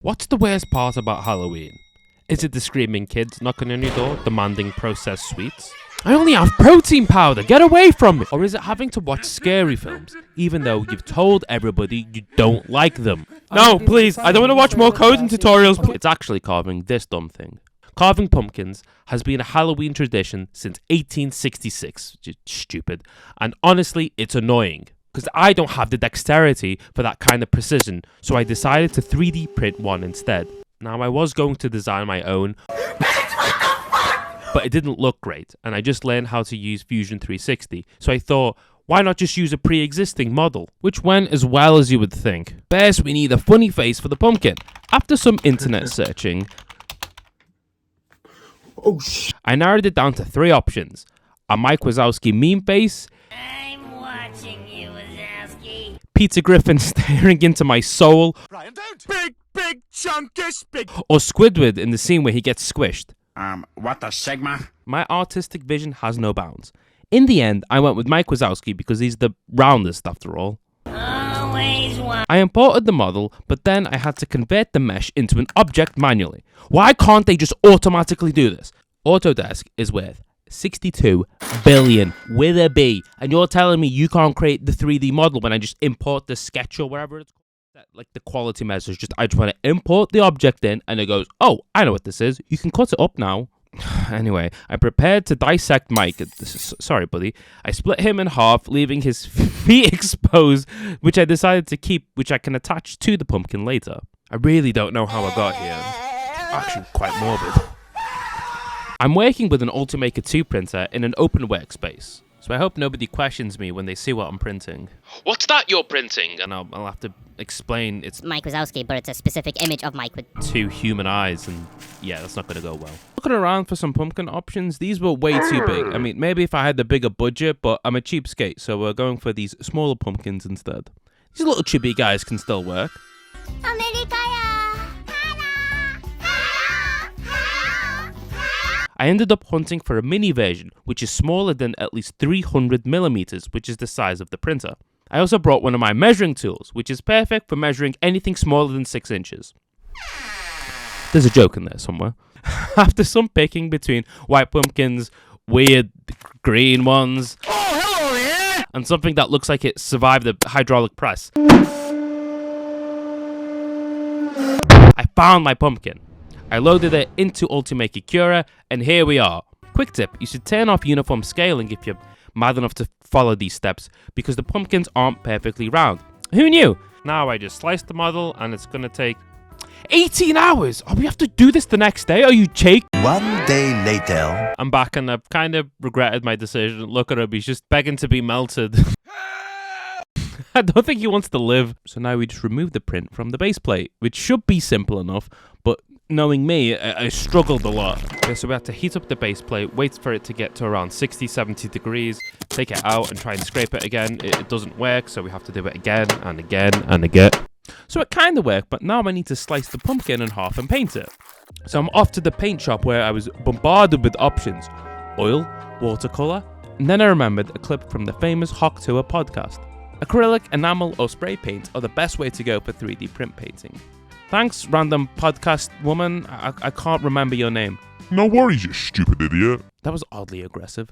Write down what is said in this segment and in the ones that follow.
What's the worst part about Halloween? Is it the screaming kids knocking on your door demanding processed sweets? I only have protein powder, get away from me! Or is it having to watch scary films, even though you've told everybody you don't like them? No, please, I don't want to watch more coding tutorials. It's actually carving this dumb thing. Carving pumpkins has been a Halloween tradition since 1866. Stupid. And honestly, it's annoying. Because I don't have the dexterity for that kind of precision, so I decided to 3D print one instead. Now, I was going to design my own, but it didn't look great, and I just learned how to use Fusion 360, so I thought, why not just use a pre-existing model? Which went as well as you would think. First, we need a funny face for the pumpkin. After some internet searching, I narrowed it down to 3 options. A Mike Wazowski meme face, Peter Griffin staring into my soul, Ryan, don't! Big, chunkish, big... or Squidward in the scene where he gets squished. What the Sigma? My artistic vision has no bounds. In the end, I went with Mike Wazowski because he's the roundest after all. I imported the model, but then I had to convert the mesh into an object manually. Why can't they just automatically do this? Autodesk is worth 62 billion with a B, and you're telling me you can't create the 3D model when I just import the sketch or whatever it's called? Like the quality measures, I just want to import the object in, and it goes, oh, I know what this is. You can cut it up now. Anyway, I prepared to dissect Mike. Sorry, buddy. I split him in half, leaving his feet exposed, which I decided to keep, which I can attach to the pumpkin later. I really don't know how I got here. It's actually quite morbid. I'm working with an Ultimaker 2 printer in an open workspace, so I hope nobody questions me when they see what I'm printing. What's that you're printing? And I'll have to explain it's Mike Wazowski, but it's a specific image of Mike with 2 human eyes, and yeah, that's not going to go well. Looking around for some pumpkin options, these were way too big. I mean, maybe if I had the bigger budget, but I'm a cheapskate, so we're going for these smaller pumpkins instead. These little chibi guys can still work. I ended up hunting for a mini version, which is smaller than at least 300mm, which is the size of the printer. I also brought one of my measuring tools, which is perfect for measuring anything smaller than 6 inches. There's a joke in there somewhere. After some picking between white pumpkins, weird green ones, and something that looks like it survived a hydraulic press, I found my pumpkin. I loaded it into Ultimaker Cura, and here we are. Quick tip, you should turn off uniform scaling if you're mad enough to follow these steps, because the pumpkins aren't perfectly round. Who knew? Now I just sliced the model, and it's gonna take 18 hours! Oh, we have to do this the next day? Are you Jake? 1 day later. I'm back, and I've kind of regretted my decision. Look at him, he's just begging to be melted. I don't think he wants to live. So now we just remove the print from the base plate, which should be simple enough, but knowing me, I struggled a lot. Okay, so we have to heat up the base plate, wait for it to get to around 60-70 degrees, take it out and try and scrape it again. It doesn't work, so we have to do it again and again and again. So it kind of worked, but now I need to slice the pumpkin in half and paint it. So I'm off to the paint shop where I was bombarded with options. Oil, watercolor, and then I remembered a clip from the famous Hawk Tour podcast. Acrylic, enamel, or spray paint are the best way to go for 3D print painting. Thanks, random podcast woman. I can't remember your name. No worries, you stupid idiot. That was oddly aggressive.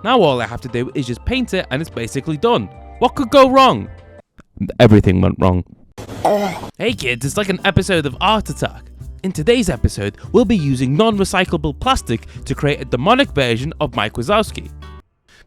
Now all I have to do is just paint it and it's basically done. What could go wrong? Everything went wrong. Hey kids, it's like an episode of Art Attack. In today's episode, we'll be using non-recyclable plastic to create a demonic version of Mike Wazowski.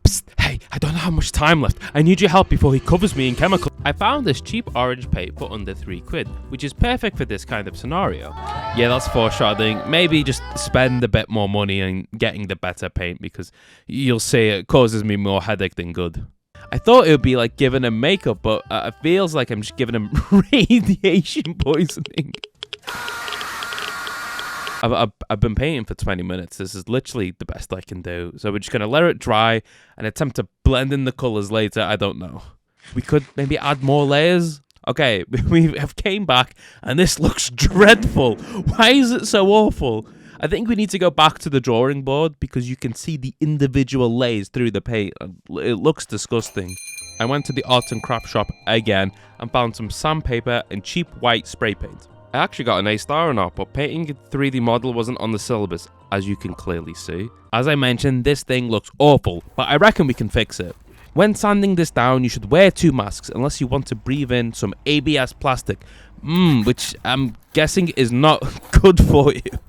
Psst, hey, I don't know how much time left. I need your help before he covers me in chemicals. I found this cheap orange paint for under £3, which is perfect for this kind of scenario. Yeah, that's foreshadowing. Maybe just spend a bit more money on getting the better paint, because you'll see it causes me more headache than good. I thought it would be like giving him makeup, but it feels like I'm just giving him radiation poisoning. I've been painting for 20 minutes. This is literally the best I can do. So we're just going to let it dry and attempt to blend in the colours later. I don't know. We could maybe add more layers. Okay, we have came back and this looks dreadful. Why is it so awful? I think we need to go back to the drawing board because you can see the individual layers through the paint. It looks disgusting. I went to the arts and crafts shop again and found some sandpaper and cheap white spray paint. I actually got an A star on art, but painting a 3D model wasn't on the syllabus, as you can clearly see. As I mentioned, this thing looks awful, but I reckon we can fix it. When sanding this down, you should wear 2 masks unless you want to breathe in some ABS plastic, which I'm guessing is not good for you.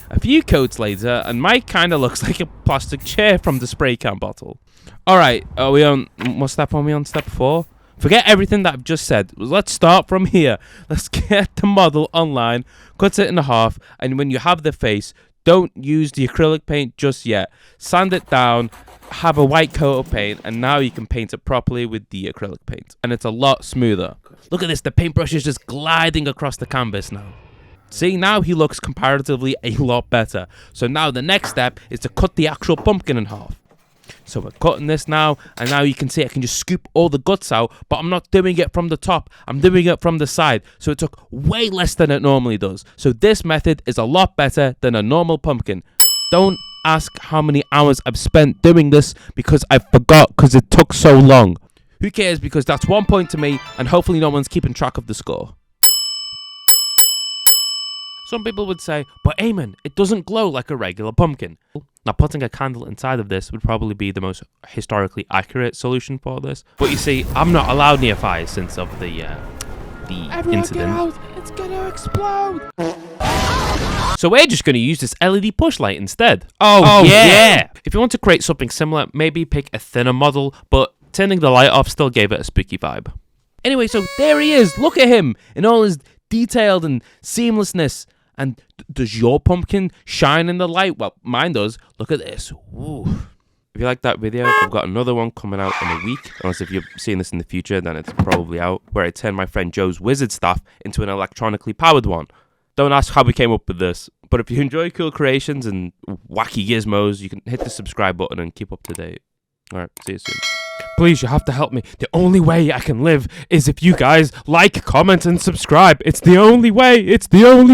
A few coats later, and Mike kinda looks like a plastic chair from the spray can bottle. Alright, are we on, what step are we on? Step 4? Forget everything that I've just said. Let's start from here. Let's get the model online, cut it in half, and when you have the face, don't use the acrylic paint just yet. Sand it down, have a white coat of paint, and now you can paint it properly with the acrylic paint. And it's a lot smoother. Look at this, the paintbrush is just gliding across the canvas now. See, now he looks comparatively a lot better. So now the next step is to cut the actual pumpkin in half. So we're cutting this now, and now you can see I can just scoop all the guts out, but I'm not doing it from the top, I'm doing it from the side. So it took way less than it normally does. So this method is a lot better than a normal pumpkin. Don't ask how many hours I've spent doing this, because I forgot because it took so long. Who cares, because that's 1 point to me, and hopefully no one's keeping track of the score. Some people would say, but Eamon, it doesn't glow like a regular pumpkin. Now, putting a candle inside of this would probably be the most historically accurate solution for this. But you see, I'm not allowed near fire since of the incident. Get out. It's gonna explode. So we're just gonna use this LED push light instead. Oh yeah! If you want to create something similar, maybe pick a thinner model, but turning the light off still gave it a spooky vibe. Anyway, so there he is. Look at him in all his detailed and seamlessness. And does your pumpkin shine in the light? Well, mine does. Look at this. Ooh. If you like that video, I've got another one coming out in a week. Unless if you're seeing this in the future, then it's probably out. Where I turn my friend Joe's wizard staff into an electronically powered one. Don't ask how we came up with this. But if you enjoy cool creations and wacky gizmos, you can hit the subscribe button and keep up to date. Alright, see you soon. Please, you have to help me. The only way I can live is if you guys like, comment, and subscribe. It's the only way. It's the only